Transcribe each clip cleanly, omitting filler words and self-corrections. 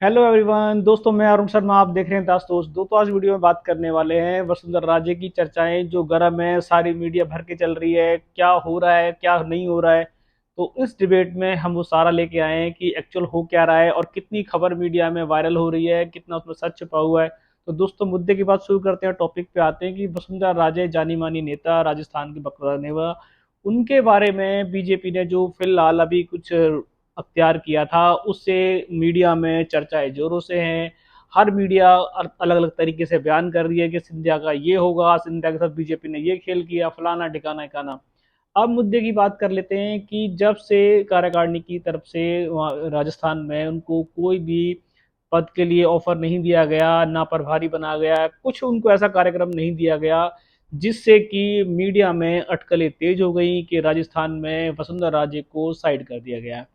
Hello everyone दोस्तों, मैं अरुण शर्मा। आप देख रहे हैं दास दोस्तों, आज वीडियो में बात करने वाले हैं वसुंधरा राजे की चर्चाएं जो गर्म है, सारी मीडिया भर के चल रही है। क्या हो रहा है, क्या नहीं हो रहा है। तो इस डिबेट में हम वो सारा लेके आए हैं कि एक्चुअल हो क्या रहा है और कितनी खबर मीडिया में वायरल हो रही है, कितना उसमें सच छुपा हुआ है। तो दोस्तों, मुद्दे की बात शुरू करते हैं, टॉपिक पे आते हैं कि वसुंधरा राजे जानी मानी नेता, राजस्थान की बकरा नेवा, उनके बारे में बीजेपी ने जो फिलहाल अभी कुछ अख्तियार किया था, उससे मीडिया में चर्चाएं जोरों से हैं। हर मीडिया अलग अलग तरीके से बयान कर रही है कि सिंधिया का ये होगा, सिंधिया के साथ बीजेपी ने ये खेल किया, फलाना ठिकाना ठिकाना। अब मुद्दे की बात कर लेते हैं कि जब से कार्यकारिणी की तरफ से राजस्थान में उनको कोई भी पद के लिए ऑफर नहीं दिया गया, ना प्रभारी बना गया, कुछ उनको ऐसा कार्यक्रम नहीं दिया गया जिससे कि मीडिया में अटकलें तेज हो गई कि राजस्थान में वसुंधरा राजे को साइड कर दिया गया।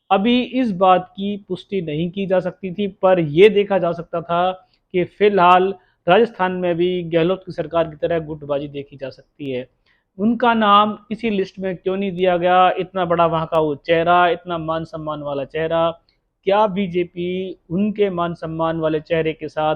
अभी इस बात की पुष्टि नहीं की जा सकती थी, पर यह देखा जा सकता था कि फिलहाल राजस्थान में भी गहलोत की सरकार की तरह गुटबाजी देखी जा सकती है। उनका नाम किसी लिस्ट में क्यों नहीं दिया गया? इतना बड़ा वहां का वो चेहरा, इतना मान सम्मान वाला चेहरा, क्या बीजेपी उनके मान सम्मान वाले चेहरे के साथ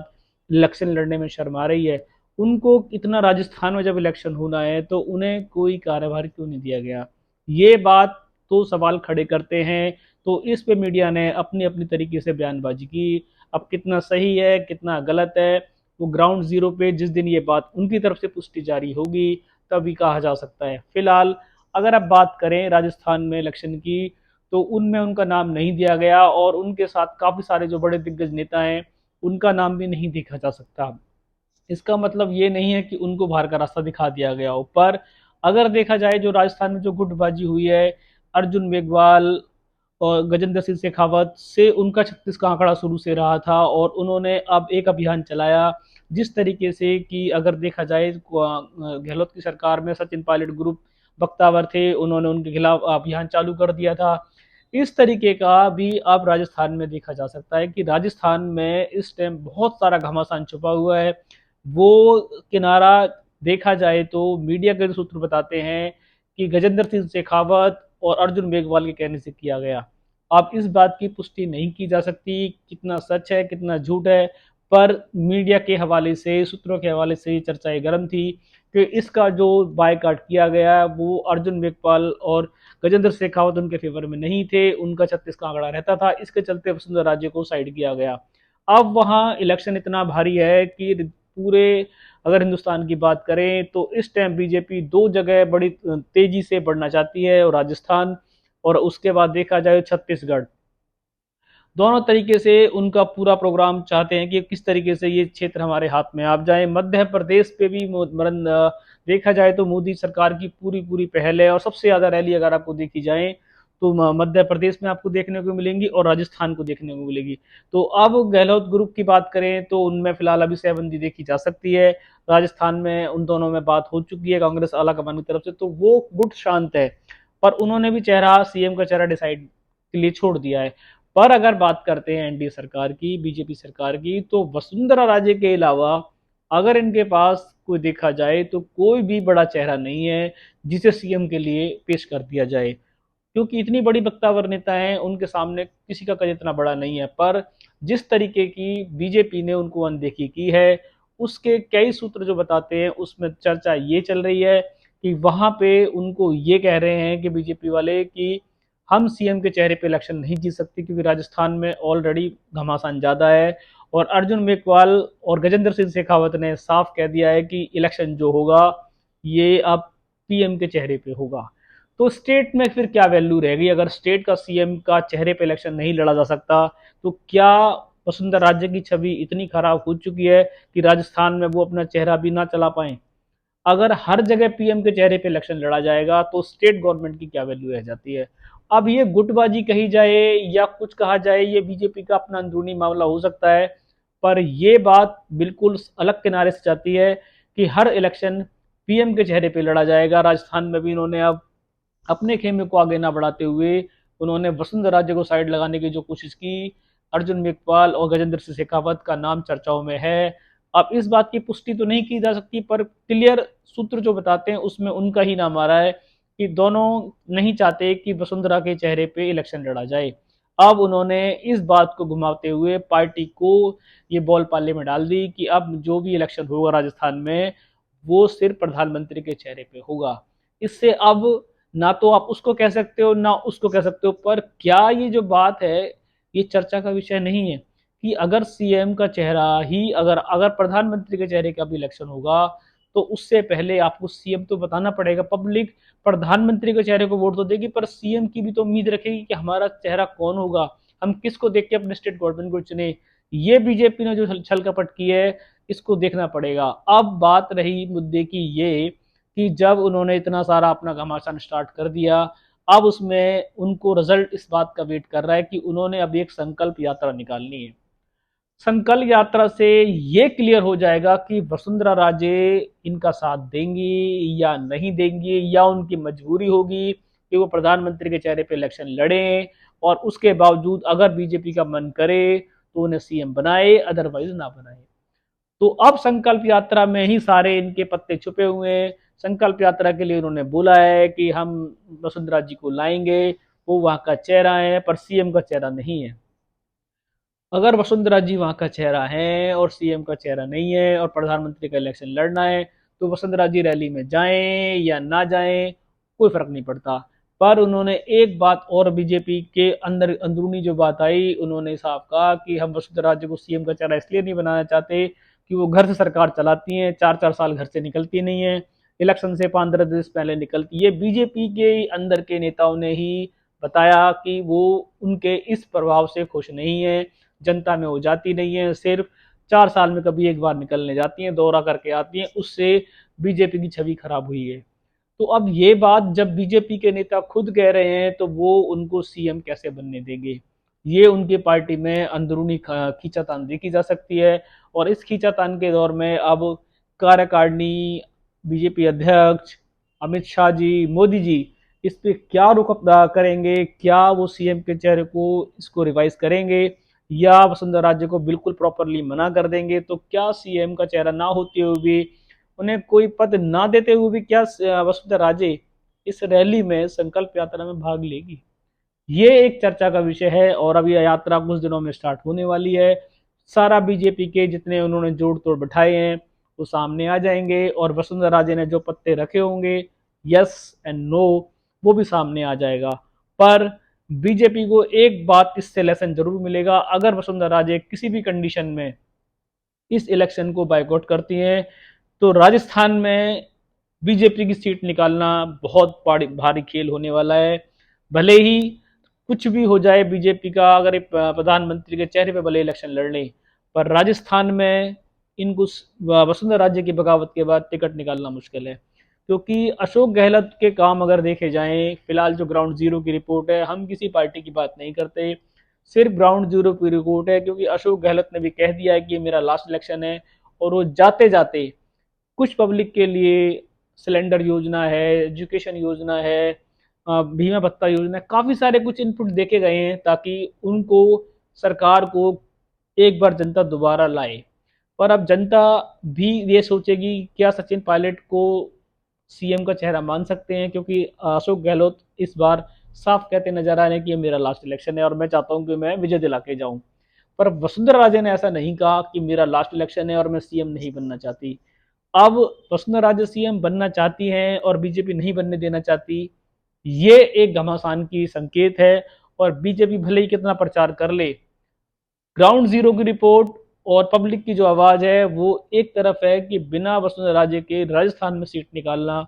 इलेक्शन लड़ने में शर्मा रही है? उनको इतना राजस्थान में जब इलेक्शन होना है तो उन्हें कोई कार्यभार क्यों नहीं दिया गया? ये बात तो सवाल खड़े करते हैं। तो इस पे मीडिया ने अपनी अपनी तरीके से बयानबाजी की। अब कितना सही है, कितना गलत है, वो ग्राउंड जीरो पे जिस दिन ये बात उनकी तरफ से पुष्टि जारी होगी तभी कहा जा सकता है। फिलहाल अगर आप बात करें राजस्थान में इलेक्शन की, तो उनमें उनका नाम नहीं दिया गया और उनके साथ काफी सारे जो बड़े दिग्गज नेता हैं उनका नाम भी नहीं देखा जा सकता। इसका मतलब ये नहीं है कि उनको बाहर का रास्ता दिखा दिया गया हो, पर अगर देखा जाए जो राजस्थान में जो गुटबाजी हुई है, अर्जुन मेघवाल और गजेंद्र सिंह शेखावत से उनका 36 का आंकड़ा शुरू से रहा था और उन्होंने अब एक अभियान चलाया जिस तरीके से कि अगर देखा जाए गहलोत की सरकार में सचिन पायलट ग्रुप बख्तावर थे, उन्होंने उनके खिलाफ अभियान चालू कर दिया था। इस तरीके का भी अब राजस्थान में देखा जा सकता है कि राजस्थान में इस टाइम बहुत सारा घमासान छुपा हुआ है। वो किनारा देखा जाए तो मीडिया के सूत्र बताते हैं कि गजेंद्र सिंह शेखावत और अर्जुन मेघवाल के कहने से किया गया। अब इस बात की पुष्टि नहीं की जा सकती कितना सच है कितना झूठ है, पर मीडिया के हवाले से, सूत्रों के हवाले से चर्चाएं गर्म थी कि इसका जो बायकाट किया गया वो अर्जुन मेघवाल और गजेंद्र शेखावत उनके फेवर में नहीं थे, उनका 36 का आंकड़ा रहता था, इसके चलते वसुंधरा राजे को साइड किया गया। अब वहाँ इलेक्शन इतना भारी है कि पूरे, अगर हिंदुस्तान की बात करें तो इस टाइम बीजेपी दो जगह बड़ी तेजी से बढ़ना चाहती है, और राजस्थान और उसके बाद देखा जाए छत्तीसगढ़। दोनों तरीके से उनका पूरा प्रोग्राम चाहते हैं कि किस तरीके से ये क्षेत्र हमारे हाथ में आ जाए। मध्य प्रदेश पे भी देखा जाए तो मोदी सरकार की पूरी पूरी पहल है और सबसे ज्यादा रैली अगर आपको देखी जाए तो मध्य प्रदेश में आपको देखने को मिलेंगी और राजस्थान को देखने को मिलेगी। तो अब गहलोत ग्रुप की बात करें तो उनमें फिलहाल अभी सहबंदी देखी जा सकती है। राजस्थान में उन दोनों में बात हो चुकी है कांग्रेस आला कमान की तरफ से, तो वो गुट शांत है। पर उन्होंने भी चेहरा, सीएम का चेहरा डिसाइड के लिए छोड़ दिया है। पर अगर बात करते हैं एनडीए सरकार की, बीजेपी सरकार की, तो वसुंधरा राजे के अलावा अगर इनके पास कोई देखा जाए तो कोई भी बड़ा चेहरा नहीं है जिसे सीएम के लिए पेश कर दिया जाए, क्योंकि इतनी बड़ी बख्तावर नेता है, उनके सामने किसी का कद इतना बड़ा नहीं है। पर जिस तरीके की बीजेपी ने उनको अनदेखी की है, उसके कई सूत्र जो बताते हैं उसमें चर्चा ये चल रही है कि वहां पे उनको ये कह रहे हैं कि बीजेपी वाले कि हम सीएम के चेहरे पे इलेक्शन नहीं जीत सकते क्योंकि राजस्थान में ऑलरेडी घमासान ज्यादा है। और अर्जुन मेघवाल और गजेंद्र सिंह शेखावत ने साफ कह दिया है कि इलेक्शन जो होगा ये अब पीएम के चेहरे पे होगा। तो स्टेट में फिर क्या वैल्यू रहेगी अगर स्टेट का सीएम का चेहरे पे इलेक्शन नहीं लड़ा जा सकता? तो क्या वसुंधरा राज्य की छवि इतनी खराब हो चुकी है कि राजस्थान में वो अपना चेहरा भी ना चला पाए? अगर हर जगह पीएम के चेहरे पे इलेक्शन लड़ा जाएगा तो स्टेट गवर्नमेंट की क्या वैल्यू रह जाती है? अब ये गुटबाजी कही जाए या कुछ कहा जाए, ये बीजेपी का अपना अंदरूनी मामला हो सकता है, पर ये बात बिल्कुल अलग किनारे से जाती है कि हर इलेक्शन पीएम के चेहरे पे लड़ा जाएगा। राजस्थान में भी इन्होंने अब अपने खेमे को आगे ना बढ़ाते हुए उन्होंने वसुंधरा राजे को साइड लगाने की जो कोशिश की। अर्जुन मेघवाल और गजेंद्र सिंह शेखावत का नाम चर्चाओं में है। अब इस बात की पुष्टि तो नहीं की जा सकती, पर क्लियर सूत्र जो बताते हैं उसमें उनका ही नाम आ रहा है कि दोनों नहीं चाहते कि वसुंधरा के चेहरे पे इलेक्शन लड़ा जाए। अब उन्होंने इस बात को घुमाते हुए पार्टी को ये बॉल पाले में डाल दी कि अब जो भी इलेक्शन होगा राजस्थान में वो सिर्फ प्रधानमंत्री के चेहरे पे होगा। इससे अब ना तो आप उसको कह सकते हो ना उसको कह सकते हो, पर क्या ये जो बात है ये चर्चा का विषय नहीं है कि अगर सीएम का चेहरा ही अगर अगर प्रधानमंत्री के चेहरे का भी इलेक्शन होगा तो उससे पहले आपको सीएम तो बताना पड़ेगा। पब्लिक प्रधानमंत्री के चेहरे को वोट तो देगी पर सीएम की भी तो उम्मीद रखेगी कि हमारा चेहरा कौन होगा, हम किसको देख के अपने स्टेट गवर्नमेंट को चुने। ये बीजेपी ने जो छल कपट की है इसको देखना पड़ेगा। अब बात रही मुद्दे की ये कि जब उन्होंने इतना सारा अपना घमासान स्टार्ट कर दिया, अब उसमें उनको रिजल्ट इस बात का वेट कर रहा है कि उन्होंने अब एक संकल्प यात्रा निकालनी है। संकल्प यात्रा से ये क्लियर हो जाएगा कि वसुंधरा राजे इनका साथ देंगी या नहीं देंगी, या उनकी मजबूरी होगी कि वो प्रधानमंत्री के चेहरे पे इलेक्शन लड़ें और उसके बावजूद अगर बीजेपी का मन करे तो उन्हें सीएम बनाए, अदरवाइज ना बनाए। तो अब संकल्प यात्रा में ही सारे इनके पत्ते छुपे हुए हैं। संकल्प यात्रा के लिए उन्होंने बोला है कि हम वसुंधरा जी को लाएंगे, वो वहां का चेहरा है पर सीएम का चेहरा नहीं है। अगर वसुंधरा जी वहां का चेहरा है और सीएम का चेहरा नहीं है और प्रधानमंत्री का इलेक्शन लड़ना है तो वसुंधरा जी रैली में जाएं या ना जाएं कोई फर्क नहीं पड़ता। पर उन्होंने एक बात और बीजेपी के अंदर अंदरूनी जो बात आई, उन्होंने साफ कहा कि हम वसुंधरा जी को सीएम का चेहरा इसलिए नहीं बनाना चाहते कि वो घर से सरकार चलाती हैं, 4-4 साल घर से निकलती नहीं है, इलेक्शन से 15 दिन पहले निकलती। ये बीजेपी के अंदर के नेताओं ने ही बताया कि वो उनके इस प्रभाव से खुश नहीं है, जनता में वो जाती नहीं है, सिर्फ 4 साल में कभी एक बार निकलने जाती हैं, दौरा करके आती हैं, उससे बीजेपी की छवि खराब हुई है। तो अब ये बात जब बीजेपी के नेता खुद कह रहे हैं तो वो उनको सीएम कैसे बनने देंगे। ये उनकी पार्टी में अंदरूनी खींचातान देखी जा सकती है। और इस खींचातान के दौर में अब कार्यकारिणी, बीजेपी अध्यक्ष अमित शाह जी, मोदी जी इस पे क्या रुख करेंगे, क्या वो सीएम के चेहरे को इसको रिवाइज करेंगे या वसुंधरा राजे को बिल्कुल प्रॉपरली मना कर देंगे। तो क्या सीएम का चेहरा ना होते हुए भी, उन्हें कोई पद ना देते हुए भी क्या वसुंधरा राजे इस रैली में संकल्प यात्रा में भाग लेगी, ये एक चर्चा का विषय है। और अब यह यात्रा कुछ दिनों में स्टार्ट होने वाली है। सारा बीजेपी के जितने उन्होंने जोड़ तोड़ बिठाए हैं वो सामने आ जाएंगे और वसुंधरा राजे ने जो पत्ते रखे होंगे यस एंड नो वो भी सामने आ जाएगा। पर बीजेपी को एक बात इससे लेसन जरूर मिलेगा, अगर वसुंधरा राजे किसी भी कंडीशन में इस इलेक्शन को बाइकआउट करती हैं तो राजस्थान में बीजेपी की सीट निकालना बहुत भारी खेल होने वाला है। भले ही कुछ भी हो जाए बीजेपी का, अगर प्रधानमंत्री के चेहरे पे भले इलेक्शन लड़ लें, पर राजस्थान में इनको वसुंधरा राजे की बगावत के बाद टिकट निकालना मुश्किल है। क्योंकि अशोक गहलोत के काम अगर देखे जाएं, फिलहाल जो ग्राउंड जीरो की रिपोर्ट है, हम किसी पार्टी की बात नहीं करते, सिर्फ ग्राउंड जीरो की रिपोर्ट है, क्योंकि अशोक गहलोत ने भी कह दिया है कि ये मेरा लास्ट इलेक्शन है। और वो जाते जाते कुछ पब्लिक के लिए सिलेंडर योजना है, एजुकेशन योजना है, बीमा भत्ता योजना है, काफ़ी सारे कुछ इनपुट देखे गए हैं ताकि उनको सरकार को एक बार जनता दोबारा लाए। पर अब जनता भी ये सोचेगी क्या सचिन पायलट को सीएम का चेहरा मान सकते हैं, क्योंकि अशोक गहलोत इस बार साफ कहते नजर आ रहे हैं कि ये मेरा लास्ट इलेक्शन है और मैं चाहता हूं कि मैं विजय दिला के जाऊं। पर वसुंधरा राजे ने ऐसा नहीं कहा कि मेरा लास्ट इलेक्शन है और मैं सीएम नहीं बनना चाहती। अब वसुंधरा राजे सीएम बनना चाहती हैं और बीजेपी नहीं बनने देना चाहती, ये एक घमासान की संकेत है। और बीजेपी भले ही कितना प्रचार कर ले, ग्राउंड जीरो की रिपोर्ट और पब्लिक की जो आवाज है वो एक तरफ है कि बिना वसुंधरा राजे के राजस्थान में सीट निकालना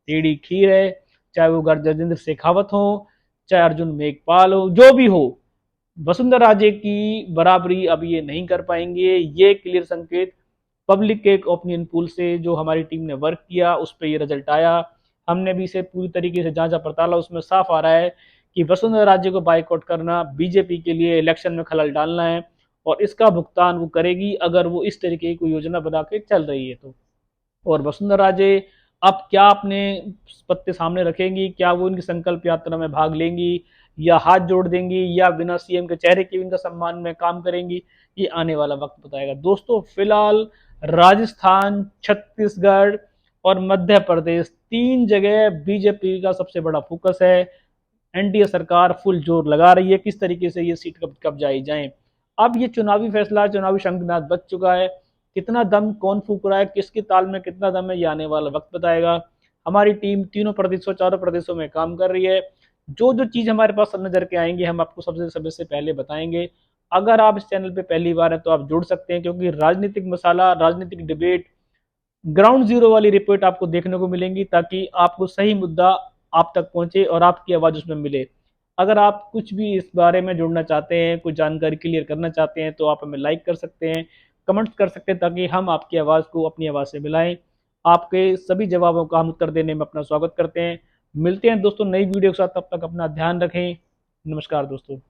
टेढ़ी खीर है। चाहे वो गजेंद्र शेखावत हो, चाहे अर्जुन मेघवाल हो, जो भी हो, वसुंधरा राजे की बराबरी अब ये नहीं कर पाएंगे। ये क्लियर संकेत पब्लिक के एक ओपिनियन पूल से जो हमारी टीम ने वर्क किया उस पर ये रिजल्ट आया। हमने भी इसे पूरी तरीके से जांचा पड़ताला, उसमें साफ आ रहा है कि वसुंधरा राजे को बाइकआउट करना बीजेपी के लिए इलेक्शन में खलल डालना है और इसका भुगतान वो करेगी अगर वो इस तरीके की कोई योजना बना के चल रही है तो। और वसुंधरा राजे अब क्या अपने पत्ते सामने रखेंगी, क्या वो इनकी संकल्प यात्रा में भाग लेंगी या हाथ जोड़ देंगी या बिना सीएम के चेहरे के इनका सम्मान में काम करेंगी, ये आने वाला वक्त बताएगा। दोस्तों फिलहाल राजस्थान, छत्तीसगढ़ और मध्य प्रदेश 3 जगह बीजेपी का सबसे बड़ा फोकस है। एनडीए सरकार फुल जोर लगा रही है किस तरीके से ये सीट कब कब्जाई जाए। अब ये चुनावी फैसला, चुनावी शंखनाद बज चुका है। कितना दम कौन फूक रहा है, किसकी ताल में कितना दम है, ये आने वाला वक्त बताएगा। हमारी टीम तीनों प्रदेशों, चारों प्रदेशों में काम कर रही है। जो जो चीज़ हमारे पास नजर के आएंगे हम आपको सबसे पहले बताएंगे। अगर आप इस चैनल पे पहली बार हैं तो आप जुड़ सकते हैं, क्योंकि राजनीतिक मसाला, राजनीतिक डिबेट, ग्राउंड जीरो वाली रिपोर्ट आपको देखने को मिलेंगी, ताकि आपको सही मुद्दा आप तक पहुंचे और आपकी आवाज़ उसमें मिले। अगर आप कुछ भी इस बारे में जुड़ना चाहते हैं, कुछ जानकारी क्लियर करना चाहते हैं, तो आप हमें लाइक कर सकते हैं, कमेंट्स कर सकते हैं, ताकि हम आपकी आवाज़ को अपनी आवाज़ से मिलाएं। आपके सभी जवाबों का हम उत्तर देने में अपना स्वागत करते हैं। मिलते हैं दोस्तों नई वीडियो के साथ, तब तक अपना ध्यान रखें। नमस्कार दोस्तों।